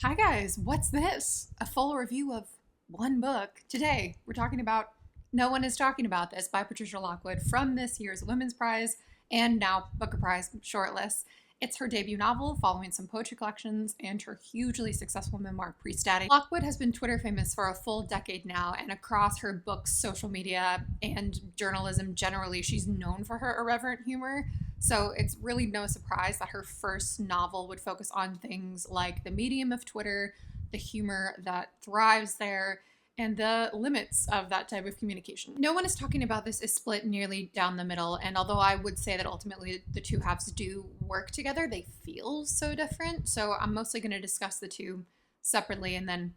Hi guys, what's this? A full review of one book. Today, we're talking about No One Is Talking About This by Patricia Lockwood from this year's Women's Prize and now Booker Prize shortlist. It's her debut novel following some poetry collections and her hugely successful memoir, Pre-Static. Lockwood has been Twitter famous for a full decade now, and across her books, social media, and journalism generally, she's known for her irreverent humor. So it's really no surprise that her first novel would focus on things like the medium of Twitter, the humor that thrives there, and the limits of that type of communication. No One Is Talking About This is split nearly down the middle, and although I would say that ultimately the two halves do work together, they feel so different. So I'm mostly going to discuss the two separately and then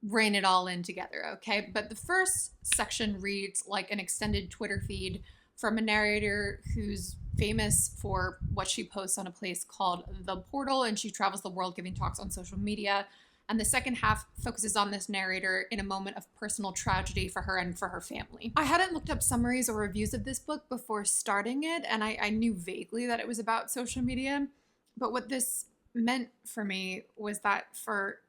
rein it all in together, okay? But the first section reads like an extended Twitter feed from a narrator who's famous for what she posts on a place called The Portal, and she travels the world giving talks on social media. And the second half focuses on this narrator in a moment of personal tragedy for her and for her family. I hadn't looked up summaries or reviews of this book before starting it, and I knew vaguely that it was about social media. But what this meant for me was that for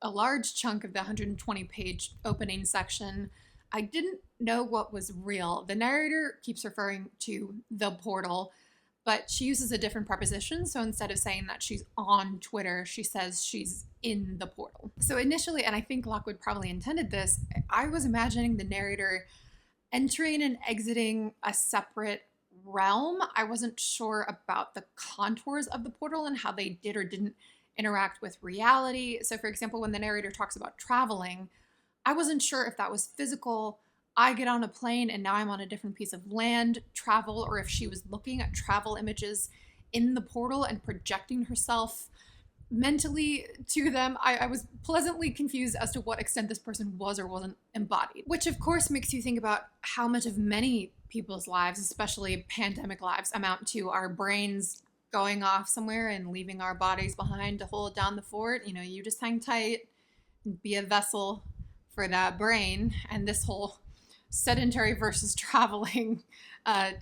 a large chunk of the 120-page opening section, I didn't know what was real. The narrator keeps referring to the portal, but she uses a different preposition. So instead of saying that she's on Twitter, she says she's in the portal. So initially, and I think Lockwood probably intended this, I was imagining the narrator entering and exiting a separate realm. I wasn't sure about the contours of the portal and how they did or didn't interact with reality. So for example, when the narrator talks about traveling, I wasn't sure if that was physical, I get on a plane and now I'm on a different piece of land travel, or if she was looking at travel images in the portal and projecting herself mentally to them. I was pleasantly confused as to what extent this person was or wasn't embodied, which of course makes you think about how much of many people's lives, especially pandemic lives, amount to our brains going off somewhere and leaving our bodies behind to hold down the fort. You know, you just hang tight and be a vessel for that brain. And this whole sedentary versus traveling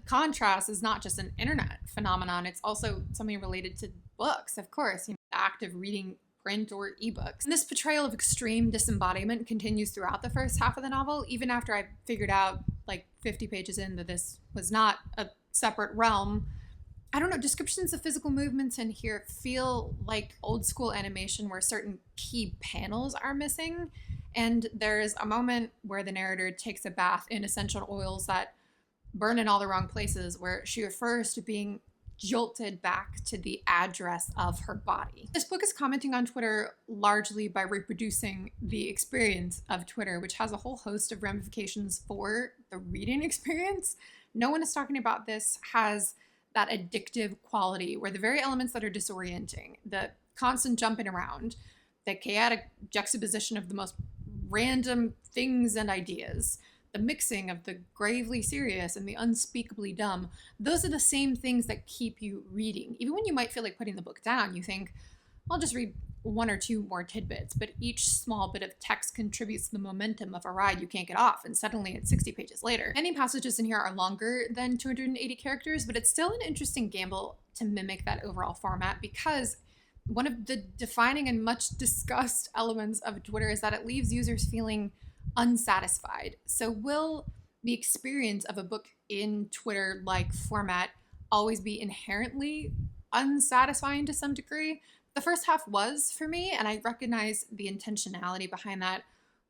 contrast is not just an internet phenomenon, it's also something related to books, of course, you know, the act of reading print or ebooks. And this portrayal of extreme disembodiment continues throughout the first half of the novel, even after I figured out like 50 pages in that this was not a separate realm. I don't know, descriptions of physical movements in here feel like old school animation where certain key panels are missing. And there's a moment where the narrator takes a bath in essential oils that burn in all the wrong places, where she refers to being jolted back to the address of her body. This book is commenting on Twitter largely by reproducing the experience of Twitter, which has a whole host of ramifications for the reading experience. No One Is Talking About This has that addictive quality where the very elements that are disorienting, the constant jumping around, the chaotic juxtaposition of the most random things and ideas, the mixing of the gravely serious and the unspeakably dumb, those are the same things that keep you reading. Even when you might feel like putting the book down, you think, I'll just read one or two more tidbits, but each small bit of text contributes to the momentum of a ride you can't get off, and suddenly it's 60 pages later. Many passages in here are longer than 280 characters, but it's still an interesting gamble to mimic that overall format, because one of the defining and much discussed elements of Twitter is that it leaves users feeling unsatisfied. So will the experience of a book in Twitter-like format always be inherently unsatisfying to some degree? The first half was for me, and I recognize the intentionality behind that,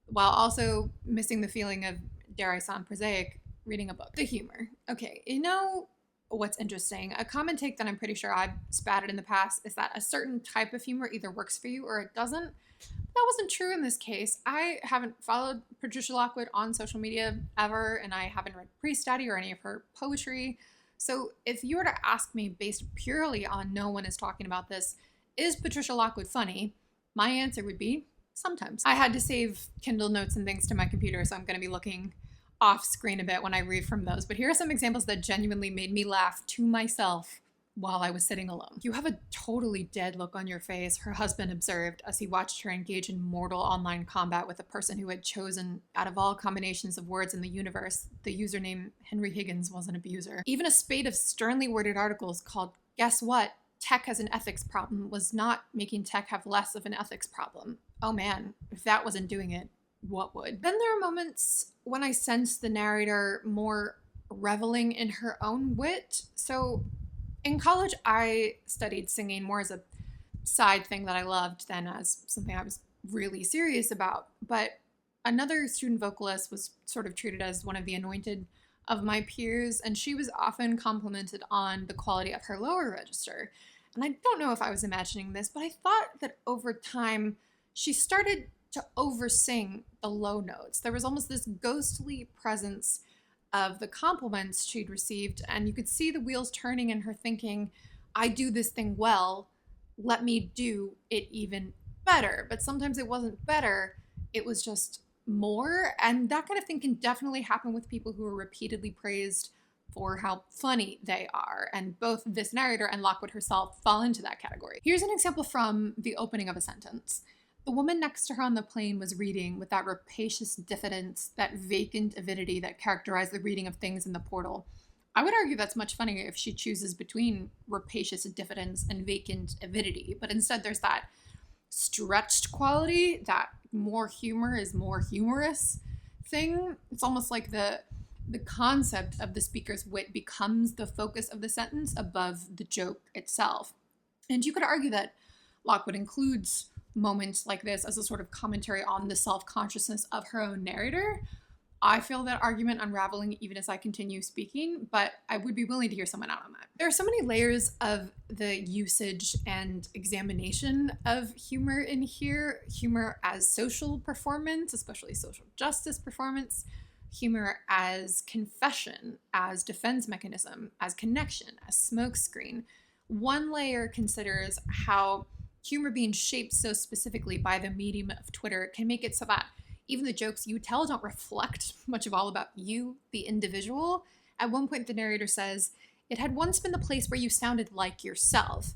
while also missing the feeling of, dare I sound prosaic, reading a book. The humor. Okay, you know what's interesting? A common take that I'm pretty sure I've spatted in the past is that a certain type of humor either works for you or it doesn't. That wasn't true in this case. I haven't followed Patricia Lockwood on social media ever, and I haven't read Pre-Study or any of her poetry. So if you were to ask me based purely on No One Is Talking About This, is Patricia Lockwood funny? My answer would be sometimes. I had to save Kindle notes and things to my computer, so I'm going to be looking off screen a bit when I read from those. But here are some examples that genuinely made me laugh to myself while I was sitting alone. "You have a totally dead look on your face," her husband observed as he watched her engage in mortal online combat with a person who had chosen, out of all combinations of words in the universe, the username Henry Higgins was an abuser. Even a spate of sternly worded articles called "Guess What?" tech has an ethics problem was not making tech have less of an ethics problem. Oh man, if that wasn't doing it, what would? Then there are moments when I sense the narrator more reveling in her own wit. So in college, I studied singing more as a side thing that I loved than as something I was really serious about. But another student vocalist was sort of treated as one of the anointed of my peers, and she was often complimented on the quality of her lower register. And I don't know if I was imagining this, but I thought that over time she started to oversing the low notes. There was almost this ghostly presence of the compliments she'd received, and you could see the wheels turning in her thinking, I do this thing well, let me do it even better. But sometimes it wasn't better, it was just more. And that kind of thing can definitely happen with people who are repeatedly praised for how funny they are. And both this narrator and Lockwood herself fall into that category. Here's an example from the opening of a sentence. The woman next to her on the plane was reading with that rapacious diffidence, that vacant avidity that characterized the reading of things in the portal. I would argue that's much funnier if she chooses between rapacious diffidence and vacant avidity, but instead there's that stretched quality, that more humor is more humorous thing. It's almost like the concept of the speaker's wit becomes the focus of the sentence above the joke itself. And you could argue that Lockwood includes moments like this as a sort of commentary on the self-consciousness of her own narrator. I feel that argument unraveling even as I continue speaking, but I would be willing to hear someone out on that. There are so many layers of the usage and examination of humor in here. Humor as social performance, especially social justice performance. Humor as confession, as defense mechanism, as connection, as smokescreen. One layer considers how humor being shaped so specifically by the medium of Twitter can make it so that even the jokes you tell don't reflect much of all about you, the individual. At one point, the narrator says, "It had once been the place where you sounded like yourself.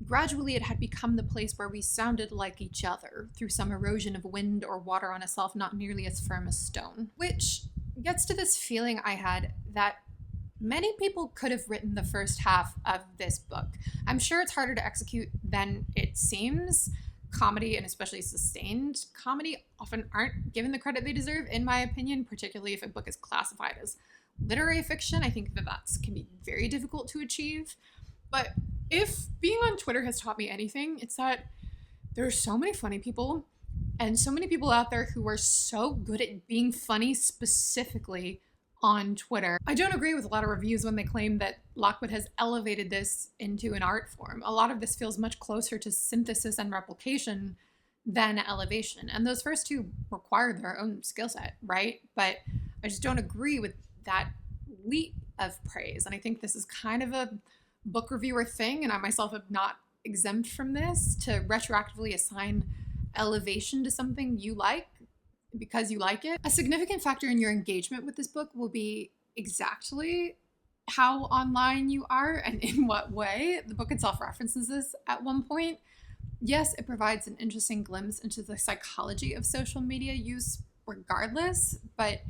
Gradually, it had become the place where we sounded like each other through some erosion of wind or water on a self not nearly as firm as stone." Which gets to this feeling I had that many people could have written the first half of this book. I'm sure it's harder to execute than it seems. Comedy, and especially sustained comedy, often aren't given the credit they deserve, in my opinion, particularly if a book is classified as literary fiction. I think that can be very difficult to achieve. But if being on Twitter has taught me anything, it's that there are so many funny people and so many people out there who are so good at being funny specifically on Twitter. I don't agree with a lot of reviews when they claim that Lockwood has elevated this into an art form. A lot of this feels much closer to synthesis and replication than elevation. And those first two require their own skill set, right? But I just don't agree with that leap of praise. And I think this is kind of a book reviewer thing, and I myself am not exempt from this, to retroactively assign elevation to something you like because you like it. A significant factor in your engagement with this book will be exactly how online you are and in what way. The book itself references this at one point. Yes, it provides an interesting glimpse into the psychology of social media use regardless, but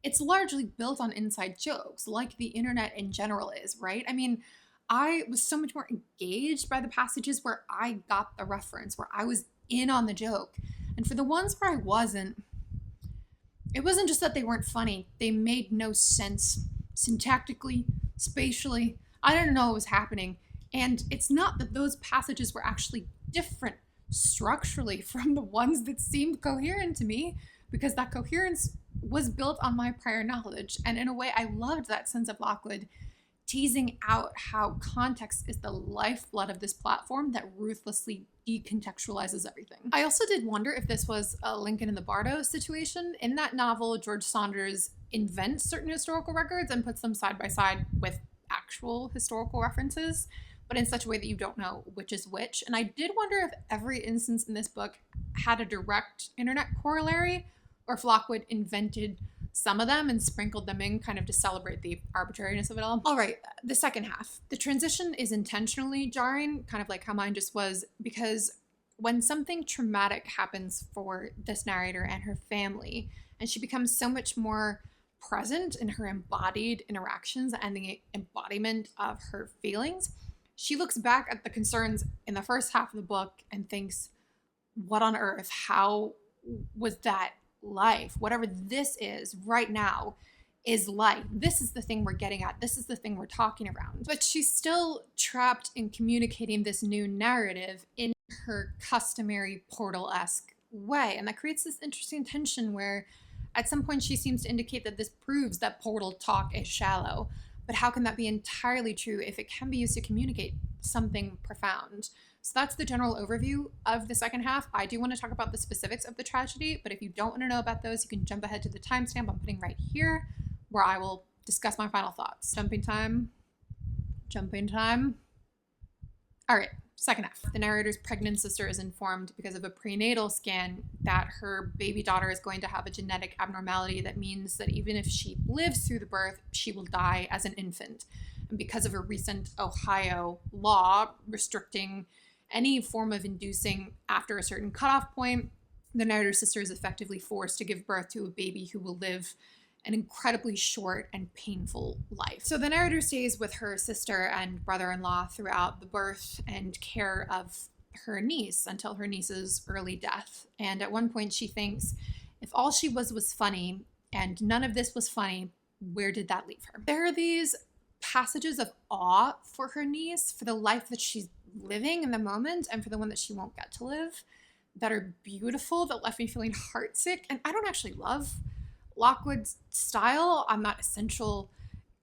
it's largely built on inside jokes, like the internet in general is, right? I mean, I was so much more engaged by the passages where I got the reference, where I was in on the joke. And for the ones where I wasn't, it wasn't just that they weren't funny. They made no sense syntactically, spatially. I didn't know what was happening. And it's not that those passages were actually different structurally from the ones that seemed coherent to me, because that coherence was built on my prior knowledge. And in a way, I loved that sense of Lockwood teasing out how context is the lifeblood of this platform that ruthlessly decontextualizes everything. I also did wonder if this was a Lincoln and the Bardo situation. In that novel, George Saunders invents certain historical records and puts them side by side with actual historical references, but in such a way that you don't know which is which. And I did wonder if every instance in this book had a direct internet corollary, or if Lockwood invented some of them and sprinkled them in kind of to celebrate the arbitrariness of it all. All right, the second half. The transition is intentionally jarring, kind of like how mine just was, because when something traumatic happens for this narrator and her family, and she becomes so much more present in her embodied interactions and the embodiment of her feelings, she looks back at the concerns in the first half of the book and thinks, what on earth? How was that life? Whatever this is right now is life. This is the thing we're getting at. This is the thing we're talking around. But she's still trapped in communicating this new narrative in her customary Portal-esque way. And that creates this interesting tension where at some point she seems to indicate that this proves that Portal talk is shallow. But how can that be entirely true if it can be used to communicate something profound? So that's the general overview of the second half. I do want to talk about the specifics of the tragedy, but if you don't want to know about those, you can jump ahead to the timestamp I'm putting right here, where I will discuss my final thoughts. Jumping time. All right, second half. The narrator's pregnant sister is informed because of a prenatal scan that her baby daughter is going to have a genetic abnormality that means that even if she lives through the birth, she will die as an infant. And because of a recent Ohio law restricting any form of inducing after a certain cutoff point, the narrator's sister is effectively forced to give birth to a baby who will live an incredibly short and painful life. So the narrator stays with her sister and brother-in-law throughout the birth and care of her niece until her niece's early death. And at one point she thinks, if all she was funny and none of this was funny, where did that leave her? There are these passages of awe for her niece, for the life that she's living in the moment and for the one that she won't get to live, that are beautiful, that left me feeling heartsick. And I don't actually love Lockwood's style on that essential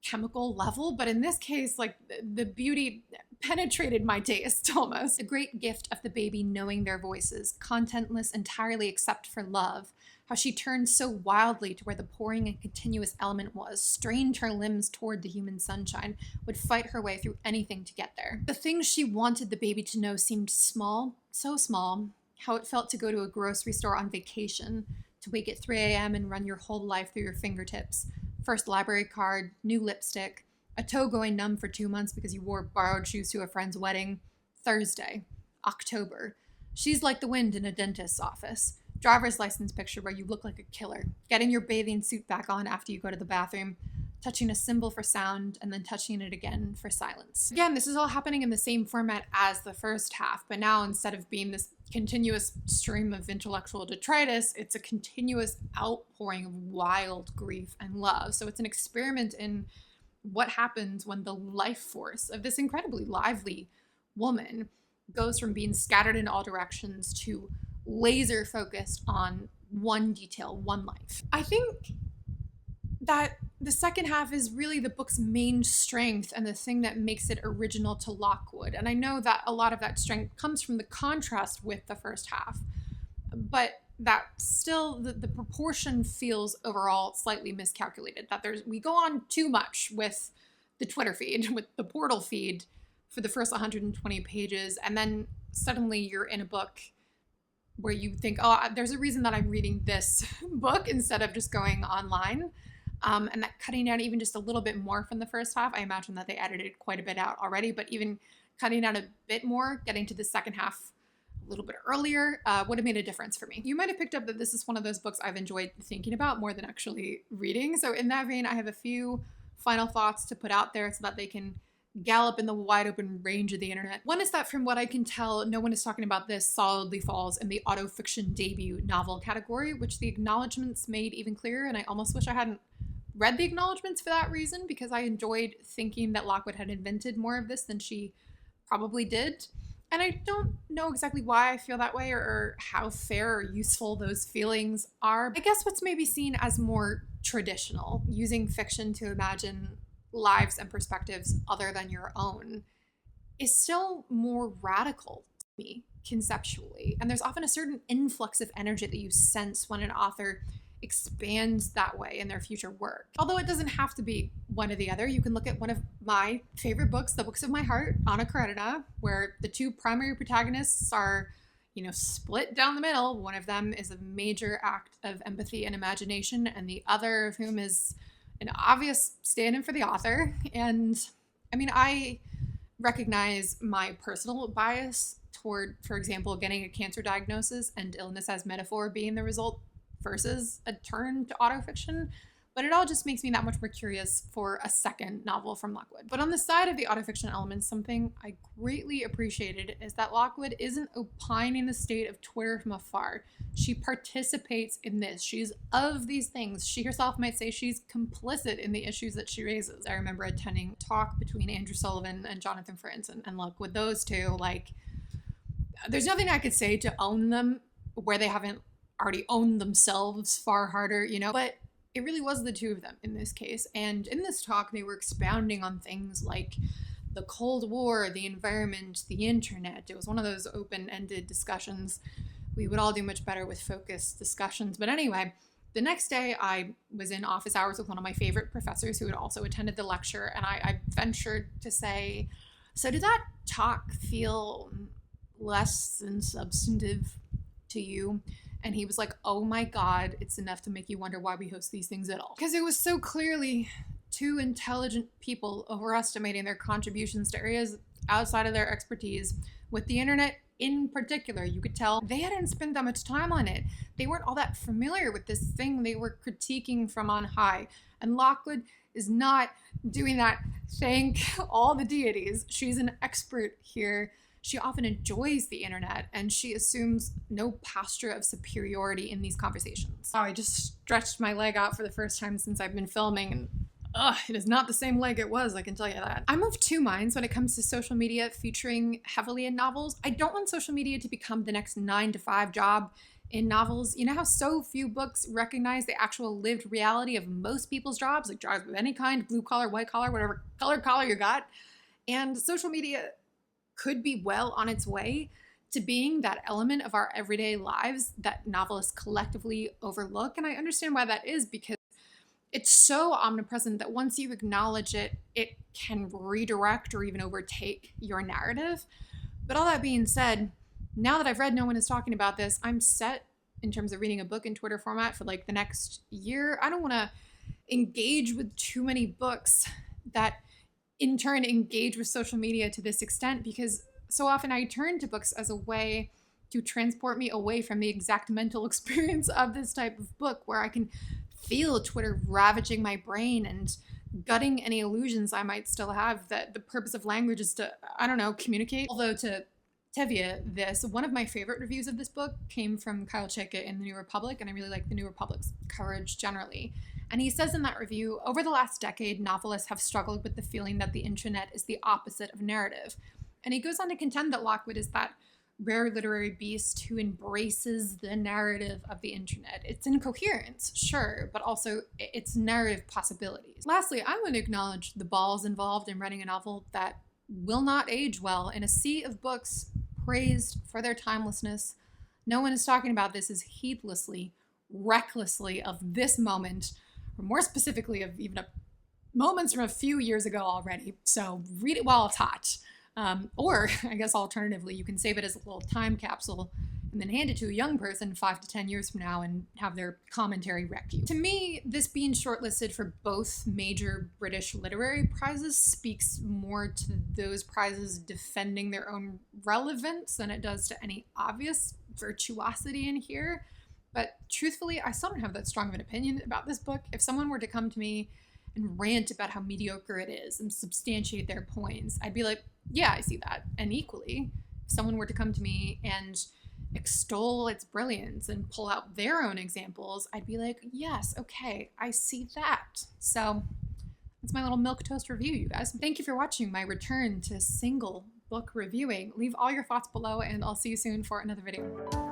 chemical level, but in this case, like, the beauty penetrated my taste almost. The great gift of the baby knowing their voices, contentless entirely except for love, how she turned so wildly to where the pouring and continuous element was, strained her limbs toward the human sunshine, would fight her way through anything to get there. The things she wanted the baby to know seemed small, so small, how it felt to go to a grocery store on vacation, to wake at 3 a.m. and run your whole life through your fingertips. First library card, new lipstick, a toe going numb for 2 months because you wore borrowed shoes to a friend's wedding. Thursday, October. She's like the wind in a dentist's office. Driver's license picture where you look like a killer. Getting your bathing suit back on after you go to the bathroom. Touching a symbol for sound and then touching it again for silence. Again, this is all happening in the same format as the first half, but now instead of being this continuous stream of intellectual detritus, it's a continuous outpouring of wild grief and love. So it's an experiment in what happens when the life force of this incredibly lively woman goes from being scattered in all directions to laser focused on one detail, one life. I think that the second half is really the book's main strength and the thing that makes it original to Lockwood. And I know that a lot of that strength comes from the contrast with the first half, but that still, the proportion feels overall slightly miscalculated, that we go on too much with the Twitter feed, with the Portal feed for the first 120 pages, and then suddenly you're in a book where you think, oh, there's a reason that I'm reading this book instead of just going online. And that cutting out even just a little bit more from the first half, I imagine that they edited quite a bit out already, but even cutting out a bit more, getting to the second half a little bit earlier, would have made a difference for me. You might have picked up that this is one of those books I've enjoyed thinking about more than actually reading. So in that vein, I have a few final thoughts to put out there so that they can gallop in the wide open range of the internet. One is that from what I can tell, no one is talking about this solidly falls in the autofiction debut novel category, which the acknowledgements made even clearer, and I almost wish I hadn't read the acknowledgements for that reason, because I enjoyed thinking that Lockwood had invented more of this than she probably did. And I don't know exactly why I feel that way or how fair or useful those feelings are. I guess what's maybe seen as more traditional, using fiction to imagine lives and perspectives other than your own, is still more radical to me conceptually. And there's often a certain influx of energy that you sense when an author expands that way in their future work. Although it doesn't have to be one or the other. You can look at one of my favorite books, The Books of My Heart, Anna Karenina, where the two primary protagonists are, split down the middle. One of them is a major act of empathy and imagination, and the other of whom is an obvious stand-in for the author. And I recognize my personal bias toward, for example, getting a cancer diagnosis and illness as metaphor being the result versus a turn to autofiction. But it all just makes me that much more curious for a second novel from Lockwood. But on the side of the autofiction elements, something I greatly appreciated is that Lockwood isn't opining the state of Twitter from afar. She participates in this. She's of these things. She herself might say she's complicit in the issues that she raises. I remember attending a talk between Andrew Sullivan and Jonathan Frantz, and look, with those two, like, there's nothing I could say to own them where they haven't already owned themselves far harder, you know, but it really was the two of them in this case. And in this talk, they were expounding on things like the Cold War, the environment, the internet. It was one of those open-ended discussions. We would all do much better with focused discussions. But anyway, the next day I was in office hours with one of my favorite professors who had also attended the lecture. And I ventured to say, so did that talk feel less than substantive to you? And he was like, oh my God, it's enough to make you wonder why we host these things at all. Because it was so clearly two intelligent people overestimating their contributions to areas outside of their expertise. With the internet in particular, you could tell they hadn't spent that much time on it. They weren't all that familiar with this thing they were critiquing from on high. And Lockwood is not doing that. Thank all the deities. She's an expert here. She often enjoys the internet, and she assumes no posture of superiority in these conversations. Oh, I just stretched my leg out for the first time since I've been filming, and it is not the same leg it was, I can tell you that. I'm of two minds when it comes to social media featuring heavily in novels. I don't want social media to become the next 9-to-5 job in novels. You know how so few books recognize the actual lived reality of most people's jobs, like jobs of any kind, blue collar, white collar, whatever collar you got. And social media could be well on its way to being that element of our everyday lives that novelists collectively overlook. And I understand why that is, because it's so omnipresent that once you acknowledge it, it can redirect or even overtake your narrative. But all that being said, now that I've read No One Is Talking About This, I'm set in terms of reading a book in Twitter format for like the next year. I don't want to engage with too many books that in turn engage with social media to this extent, because so often I turn to books as a way to transport me away from the exact mental experience of this type of book, where I can feel Twitter ravaging my brain and gutting any illusions I might still have that the purpose of language is to, I don't know, communicate. Although to Tevye this, one of my favorite reviews of this book came from Kyle Chayka in The New Republic, and I really like The New Republic's coverage generally. And he says in that review, over the last decade, novelists have struggled with the feeling that the internet is the opposite of narrative. And he goes on to contend that Lockwood is that rare literary beast who embraces the narrative of the internet. Its incoherence, sure, but also its narrative possibilities. Lastly, I want to acknowledge the balls involved in writing a novel that will not age well in a sea of books praised for their timelessness. No One Is Talking About This is heedlessly, recklessly of this moment, or more specifically of even moments from a few years ago already. So read it while it's hot. Or I guess alternatively, you can save it as a little time capsule and then hand it to a young person 5 to 10 years from now and have their commentary wreck you. To me, this being shortlisted for both major British literary prizes speaks more to those prizes defending their own relevance than it does to any obvious virtuosity in here. But truthfully, I still don't have that strong of an opinion about this book. If someone were to come to me and rant about how mediocre it is and substantiate their points, I'd be like, yeah, I see that. And equally, if someone were to come to me and extol its brilliance and pull out their own examples, I'd be like, yes, okay, I see that. So that's my little milquetoast review, you guys. Thank you for watching my return to single book reviewing. Leave all your thoughts below, and I'll see you soon for another video.